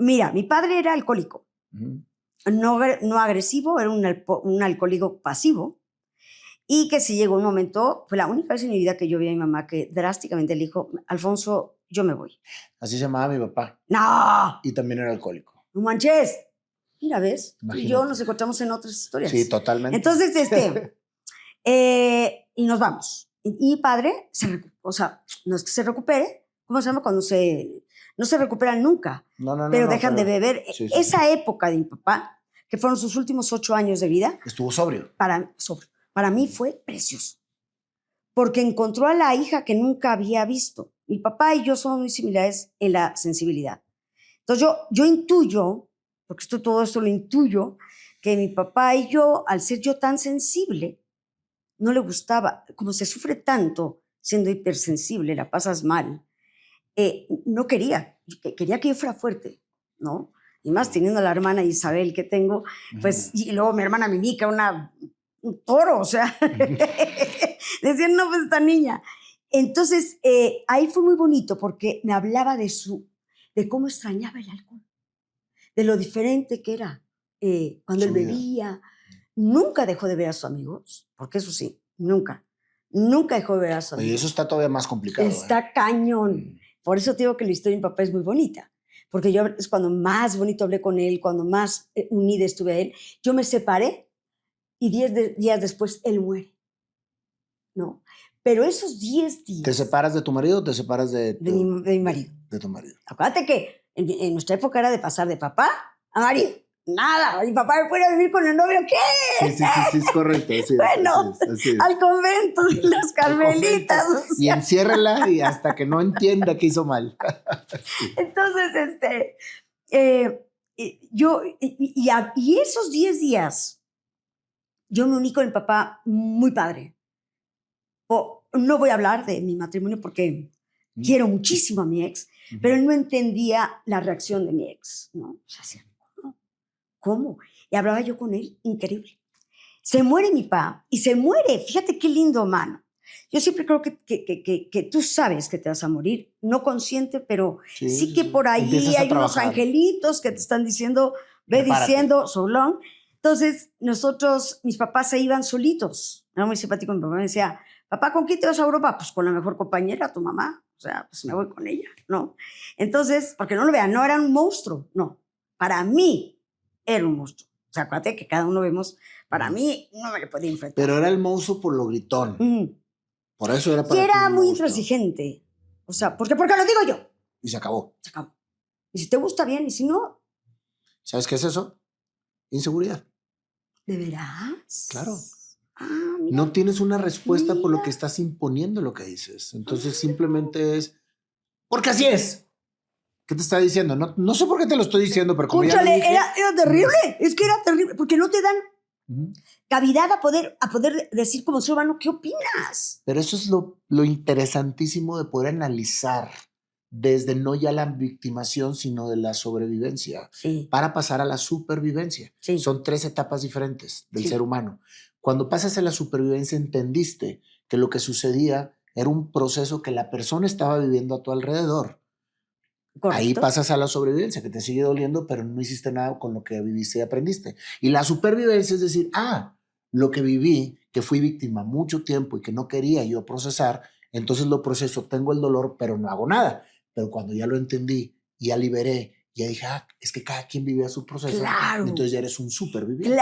Mira, mi padre era alcohólico. No agresivo, era un alcohólico pasivo. Y que si llegó un momento, fue la única vez en mi vida que yo vi a mi mamá que drásticamente le dijo, Alfonso, yo me voy. Así se llamaba mi papá. ¡No! Y también era alcohólico. ¡No manches! Mira, ¿ves? Tú y Imagínate. yo nos encontramos en otras historias. Sí, totalmente. Entonces, y nos vamos. Y mi padre, o sea, no es que se recupere, ¿cómo se llama? Cuando no se recuperan nunca, pero dejan de beber. Sí, Esa época de mi papá, que fueron sus últimos 8 años de vida. Estuvo sobrio. Para mí fue precioso, porque encontró a la hija que nunca había visto. Mi papá y yo somos muy similares en la sensibilidad. Entonces yo intuyo, porque todo esto lo intuyo, que mi papá y yo, al ser yo tan sensible, no le gustaba, como se sufre tanto siendo hipersensible, la pasas mal, no quería que yo fuera fuerte, ¿no? Y más teniendo a la hermana Isabel que tengo, pues, y luego mi hermana Mimica, un toro, o sea, decían, no, pues esta niña. Entonces, ahí fue muy bonito porque me hablaba de cómo extrañaba el alcohol, de lo diferente que era cuando él bebía. Nunca dejó de ver a sus amigos, porque eso sí, nunca dejó de ver a sus amigos. Y eso está todavía más complicado. Está cañón. Por eso te digo que la historia de mi papá es muy bonita, porque yo es cuando más bonito hablé con él, cuando más unida estuve a él. Yo me separé y 10 días después él muere, ¿no? Pero esos 10 días... ¿Te separas de tu marido o te separas de mi marido? De tu marido. Acuérdate que en nuestra época era de pasar de papá a marido. Nada, mi papá me fuera a vivir con el novio, ¿qué? Sí, es correcto. Bueno, así es. Al convento de las Carmelitas. Y enciérrala y hasta que no entienda que hizo mal. Entonces, y esos 10 días, yo me uní con el papá muy padre. No voy a hablar de mi matrimonio porque quiero muchísimo a mi ex, pero él no entendía la reacción de mi ex, ¿no? O sea, ¿cómo? Y hablaba yo con él, increíble. Se muere mi papá y se muere, fíjate qué lindo, mano. Yo siempre creo que tú sabes que te vas a morir, no consciente, pero sí que por ahí hay unos angelitos que te están diciendo, diciendo, Solón. Entonces, mis papás se iban solitos. Era muy simpático, mi papá me decía, papá, ¿con quién te vas a Europa? Pues con la mejor compañera, tu mamá. O sea, pues me voy con ella, ¿no? Entonces, porque no lo vean, no era un monstruo, no. Para mí era un monstruo. O sea, acuérdate que cada uno vemos, para mí no me le podía enfrentar. Pero era el monstruo por lo gritón. Por eso era para ti. Y era muy intransigente. O sea, ¿por qué? Porque lo digo yo. Y se acabó. Se acabó. Y si te gusta bien, y si no... ¿Sabes qué es eso? Inseguridad. ¿De veras? Claro. Mira, no tienes una respuesta por lo que estás imponiendo lo que dices. Entonces simplemente es, porque así es. ¿Qué te está diciendo? No sé por qué te lo estoy diciendo, pero como ya lo dije, era terrible. Es que era terrible, porque no te dan cavidad a poder decir como ser humano, ¿qué opinas? Pero eso es lo interesantísimo de poder analizar desde no ya la victimación, sino de la sobrevivencia, para pasar a la supervivencia. Son 3 etapas diferentes del ser humano. Cuando pasas a la supervivencia, entendiste que lo que sucedía era un proceso que la persona estaba viviendo a tu alrededor. Correcto. Ahí pasas a la sobrevivencia, que te sigue doliendo, pero no hiciste nada con lo que viviste y aprendiste. Y la supervivencia es decir, lo que viví, que fui víctima mucho tiempo y que no quería yo procesar, entonces lo proceso, tengo el dolor, pero no hago nada. Pero cuando ya lo entendí, ya liberé, ya dije, es que cada quien vive a su proceso. Claro. Entonces ya eres un superviviente.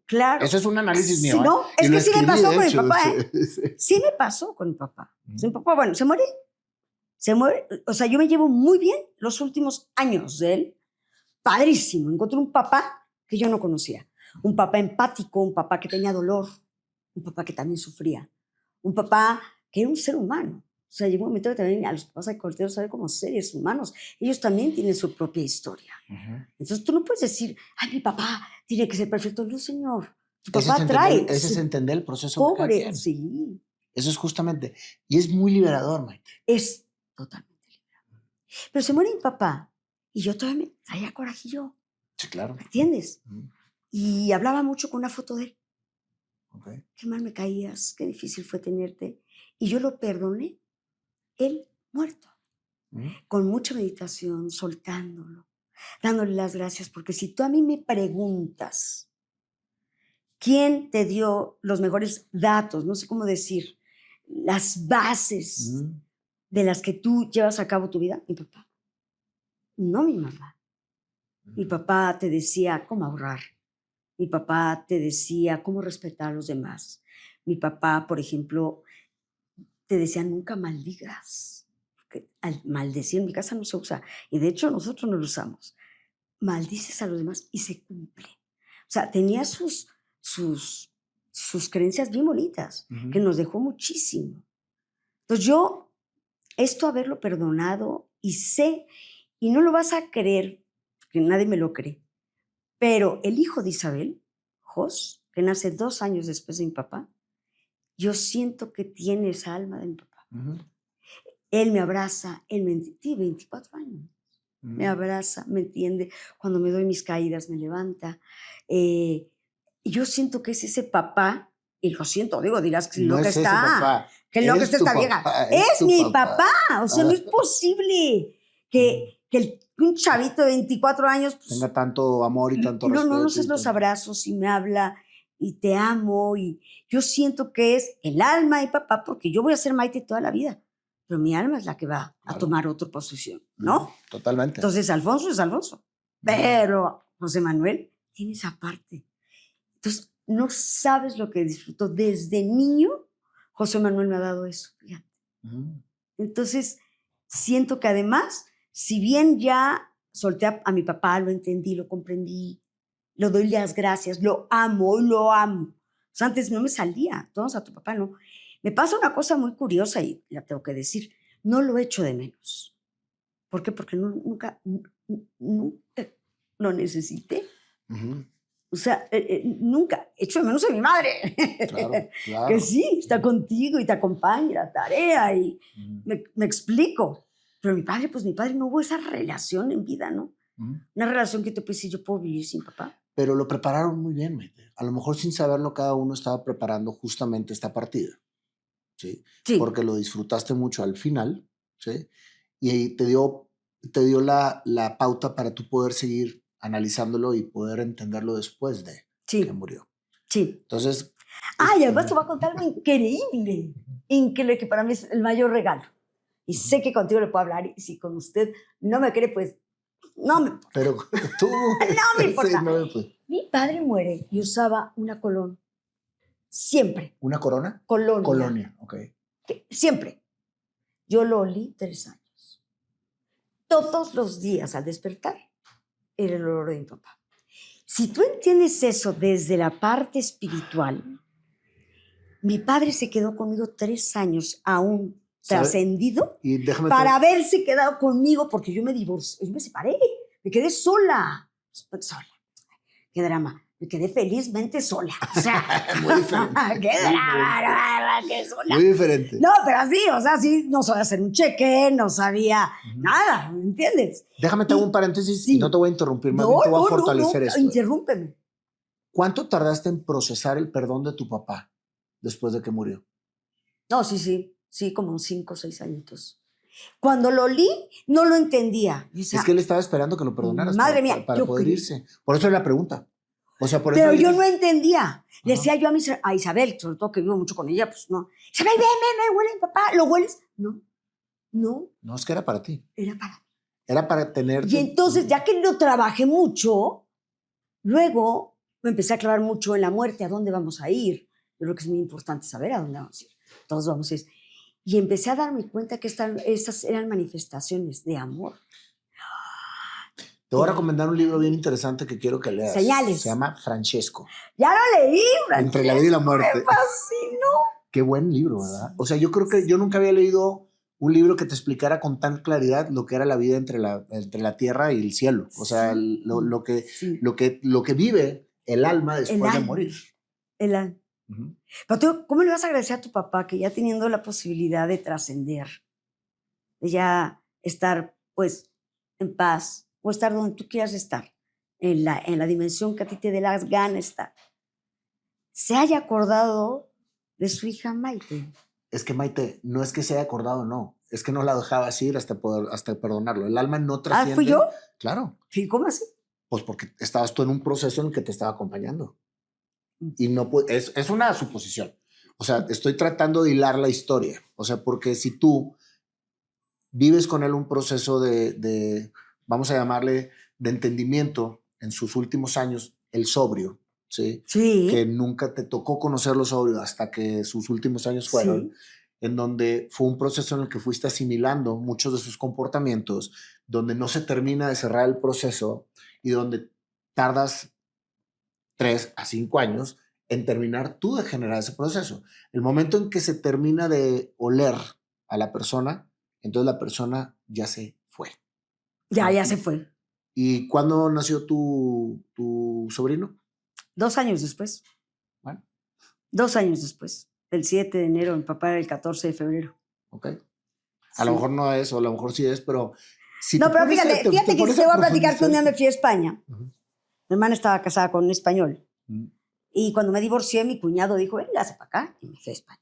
Claro. Eso es un análisis mío. No, es que sí me pasó con mi papá. Sí me pasó con mi papá. Mi papá, bueno, se muere. O sea, yo me llevo muy bien los últimos años de él. Padrísimo. Encontré un papá que yo no conocía. Un papá empático, un papá que tenía dolor, un papá que también sufría, un papá que era un ser humano. O sea, llegó un momento que también a los papás alcohólicos saben como seres humanos. Ellos también tienen su propia historia. Entonces tú no puedes decir, mi papá tiene que ser perfecto. No, señor. Tu papá trae. Ese es entender el proceso. Pobre, sí. Eso es justamente. Y es muy liberador, Maite. Es totalmente liberador. Pero se muere mi papá y yo todavía me traía corajillo. Sí, claro. ¿Me entiendes? Y hablaba mucho con una foto de él. Qué mal me caías, qué difícil fue tenerte. Y yo lo perdoné, él muerto. Con mucha meditación, soltándolo. dándole las gracias, porque si tú a mí me preguntas, ¿quién te dio los mejores datos? No sé cómo decir, las bases de las que tú llevas a cabo tu vida. Mi papá, no mi mamá. Mi papá te decía cómo ahorrar. Mi papá te decía cómo respetar a los demás. Mi papá, por ejemplo, te decía nunca maldigas. Porque al maldecir en mi casa no se usa. Y de hecho nosotros no lo usamos. Maldices a los demás y se cumple. O sea, tenía sus creencias bien bonitas, que nos dejó muchísimo. Entonces yo, esto haberlo perdonado y sé, y no lo vas a creer, porque nadie me lo cree, pero el hijo de Isabel, Jos, que nace 2 años después de mi papá, yo siento que tiene esa alma de mi papá. Él me abraza, él me tiene 24 años. Me abraza, me entiende. Cuando me doy mis caídas, me levanta. Y yo siento que es ese papá, y lo siento, digo, dirás que no lo que es ese está, papá. que lo que está esta vieja. Es mi papá. O sea, no es posible que un chavito de 24 años pues, tenga tanto amor y tanto respeto. No nos es los abrazos y me habla y te amo. Y yo siento que es el alma de papá, porque yo voy a ser Maite toda la vida. Pero mi alma es la que va a tomar otra posición, ¿no? Totalmente. Entonces, Alfonso es Alfonso. Pero José Manuel tiene esa parte. Entonces, no sabes lo que disfruto. Desde niño, José Manuel me ha dado eso. Fíjate. Entonces, siento que además, si bien ya solté a mi papá, lo entendí, lo comprendí, le doy las gracias, lo amo y lo amo. O sea, antes no me salía, todos a tu papá, no. Me pasa una cosa muy curiosa y la tengo que decir. No lo echo de menos. ¿Por qué? Porque nunca lo necesité. O sea, nunca. Echo de menos a mi madre. Claro. Que sí, está contigo y te acompaña en la tarea y me explico. Pero mi padre no hubo esa relación en vida, ¿no? Una relación que te puede decir, yo puedo vivir sin papá. Pero lo prepararon muy bien, Maite. A lo mejor sin saberlo, cada uno estaba preparando justamente esta partida. ¿Sí? Porque lo disfrutaste mucho al final, ¿sí? Y te dio la pauta para tú poder seguir analizándolo y poder entenderlo después de que murió. Sí. Entonces... Y además te voy a contar algo increíble, que para mí es el mayor regalo. Y sé que contigo le puedo hablar y si con usted no me cree, pues no me importa. Pero tú... no me importa. Sí, no me importa. Mi padre muere y usaba una Colón. Siempre. ¿Una corona? Colonia. Colonia, ok. Siempre. Yo lo olí 3 años. Todos los días al despertar era el olor de mi papá. Si tú entiendes eso desde la parte espiritual, mi padre se quedó conmigo 3 años aún trascendido para haberse quedado conmigo porque yo me divorcié, yo me separé, me quedé sola. Qué drama. Me quedé felizmente sola. O sea, muy diferente. ¡Qué drama! ¡Qué sola! Muy diferente. No, pero así, o sea, sí, no sabía hacer un cheque, no sabía nada, ¿me entiendes? Déjame te hago un paréntesis y no te voy a interrumpir, más bien te voy a fortalecer esto. Interrúmpeme. ¿Cuánto tardaste en procesar el perdón de tu papá después de que murió? No, sí, como 5 o 6 añitos. Cuando lo olí, no lo entendía. O sea, es que él estaba esperando que lo perdonaras madre mía, para poder irse. Por eso es la pregunta. O sea, por pero eso yo no entendía. Le decía yo a Isabel, sobre todo que vivo mucho con ella, pues no. Isabel, ven, huele mi papá. ¿Lo hueles? No. No, es que era para ti. Era para mí. Era para tenerte. Y entonces, ya que lo trabajé mucho, luego me empecé a clavar mucho en la muerte, a dónde vamos a ir. Yo creo que es muy importante saber a dónde vamos a ir. Todos vamos a ir. Y empecé a darme cuenta que estas eran manifestaciones de amor. Te voy a recomendar un libro bien interesante que quiero que leas. Señales. Se llama Francesco. Ya lo leí, Francesco. Entre la vida y la muerte. Me fascinó. Qué buen libro, ¿verdad? O sea, yo creo que yo nunca había leído un libro que te explicara con tan claridad lo que era la vida entre la tierra y el cielo. O sea, lo que vive el alma después de morir. El alma. Pero tú, ¿cómo le vas a agradecer a tu papá que ya teniendo la posibilidad de trascender, de ya estar, pues, en paz, o estar donde tú quieras estar, en la dimensión que a ti te dé las ganas estar, se haya acordado de su hija Maite? Es que Maite, no es que se haya acordado, no. es que no la dejabas ir hasta perdonarlo. El alma no trasciende. ¿Fui yo? Claro. Sí, ¿cómo así? Pues porque estabas tú en un proceso en el que te estaba acompañando. Y no es una suposición. O sea, estoy tratando de hilar la historia. O sea, porque si tú vives con él un proceso de vamos a llamarle, de entendimiento en sus últimos años, el sobrio, ¿sí? Sí. Que nunca te tocó conocerlo sobrio hasta que sus últimos años fueron, en donde fue un proceso en el que fuiste asimilando muchos de sus comportamientos, donde no se termina de cerrar el proceso y donde tardas 3 a 5 años en terminar tú de generar ese proceso. El momento en que se termina de oler a la persona, entonces la persona ya se fue. Ya se fue. ¿Y cuándo nació tu sobrino? 2 años después. Bueno. 2 años después. El 7 de enero, mi papá era el 14 de febrero. Ok. A lo mejor no es, o a lo mejor sí es, pero... Si no, pero fíjate que te voy a platicar que un día me fui a España. Mi hermana estaba casada con un español. Y cuando me divorcié, mi cuñado dijo, véngase para acá. Y me fui a España.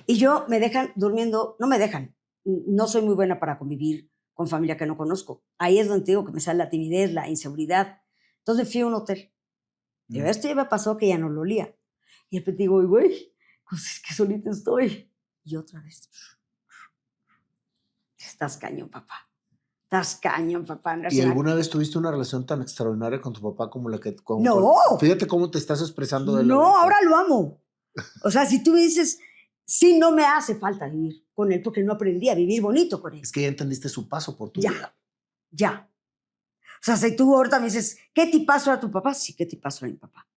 Y yo me dejan durmiendo, no me dejan. No soy muy buena para convivir con familia que no conozco. Ahí es donde te digo que me sale la timidez, la inseguridad. Entonces me fui a un hotel. Digo, esto ya me pasó que ya no lo olía. Y después digo, güey, pues es que solita estoy. Y otra vez. Estás cañón, papá. Estás cañón, papá. ¿Y alguna vez tuviste una relación tan extraordinaria con tu papá como la que... No. Fíjate cómo te estás expresando de No, ahora lo amo. O sea, si tú me dices, sí, no me hace falta vivir con él porque no aprendí a vivir bonito con él. Es que ya entendiste su paso por tu vida. Ya. O sea, si tú ahorita me dices, ¿qué tipazo era tu papá? Sí, ¿qué tipazo era mi papá?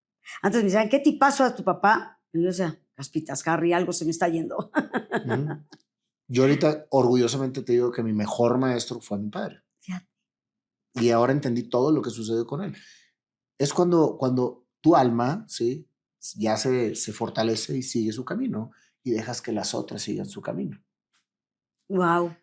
Antes me decían, ¿qué tipazo era tu papá? Y yo decía, Caspitas, Harry, algo se me está yendo. Yo ahorita orgullosamente te digo que mi mejor maestro fue mi padre. Ya. Y ahora entendí todo lo que sucedió con él. Es cuando tu alma, ¿sí? Ya se fortalece y sigue su camino y dejas que las otras sigan su camino. Wow.